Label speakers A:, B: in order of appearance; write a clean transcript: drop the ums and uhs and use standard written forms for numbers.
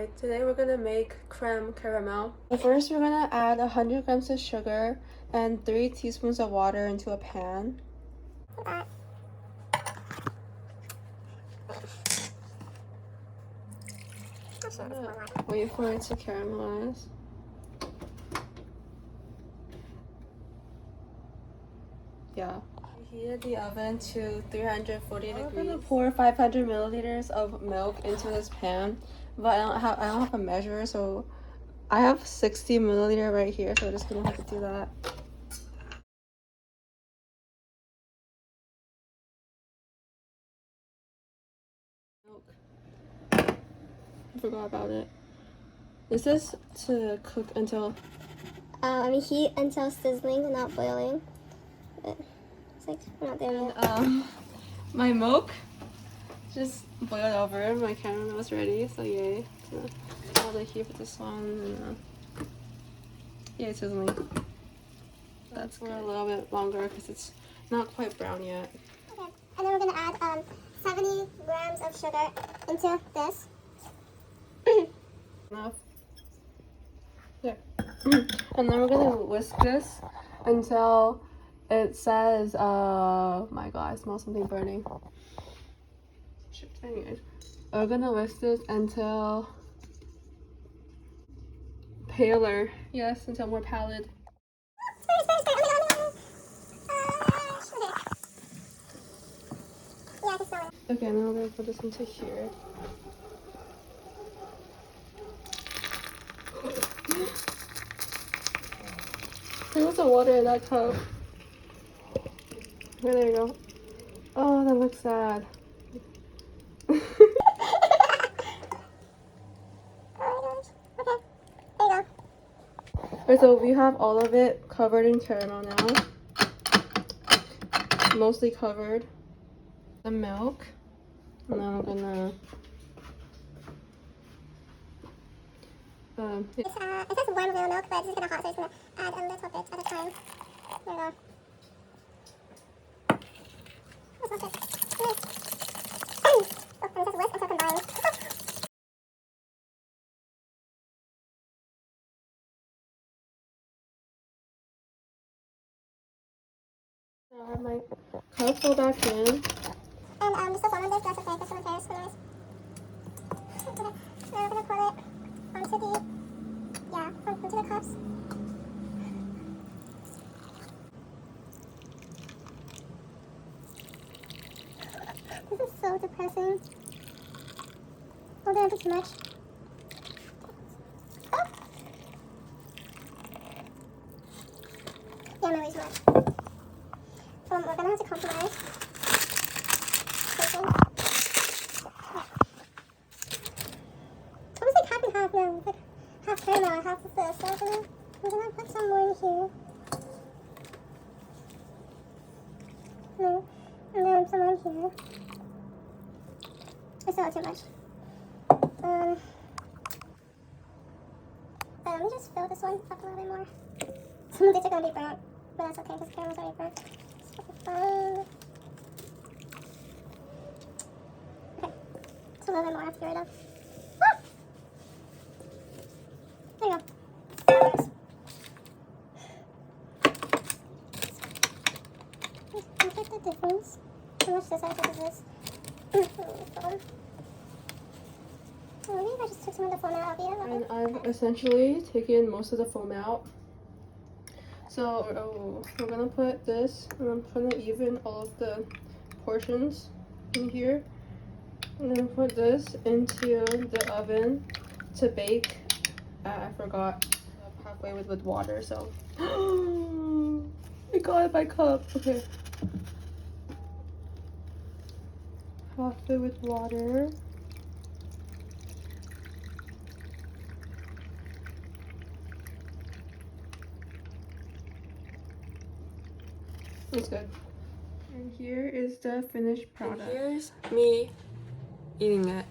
A: Hi, today we're gonna make creme caramel. First, we're gonna add 100 grams of sugar and 3 teaspoons of water into a pan. Wait for it to caramelize. Yeah. We heated the oven to 340 degrees. I'm gonna pour 500 milliliters of milk into this pan, but I don't have a measure, so I have 60 milliliter right here, so I'm just gonna have to do that. Milk. I forgot about it. This is to cook until
B: heat until sizzling and not boiling. But it's like we're not there yet.
A: My milk just boiled over. My caramel was ready, so yay. All the heat for this one, and yay, sizzling. That's for a little bit longer because it's not quite brown yet.
B: Okay, and then we're gonna add 70 grams of sugar into this.
A: Enough. There. And then we're gonna whisk this until it says, my god, I smell something burning. Shit. Anyways, we're gonna whisk this until paler. Yes, until more pallid. Okay, now we're gonna put this into here. There was some water in that cup. Okay, there you go. Oh, that looks sad. Alright, so we have all of it covered in caramel now. Mostly covered. The milk. And then I'm gonna
B: It says warm real milk, but it's gonna hot, so it's gonna add a little bit at a time. There we go. Oh, it says whisk until combined.
A: I have my cup go back in.
B: And just the form of this, that's okay, because someone cares, who knows. Okay, now we're gonna pour it onto the cups. This is so depressing. Oh, did I put too much? Oh. Yeah, maybe too much. We're gonna have to compromise. It was like half and half now. It's like half caramel and half of this. So I'm gonna put some more in here. No. And then some more here. I still have too much. Let me just fill this one up a little bit more. Some of these are gonna be burnt, but that's okay because caramel's already burnt. So fine. Okay. Just a little bit more I have to get rid of. Ah! There you go. Look at the difference. How much this has this? Maybe if I just took some of the foam out, I'll be
A: And I've essentially taken most of the foam out. So we're gonna put this, and I'm gonna even all of the portions in here. I'm gonna put this into the oven to bake. I forgot halfway with water, so I got it by cup. Okay, halfway with water. It's good. And here is the finished product. And here's me eating it.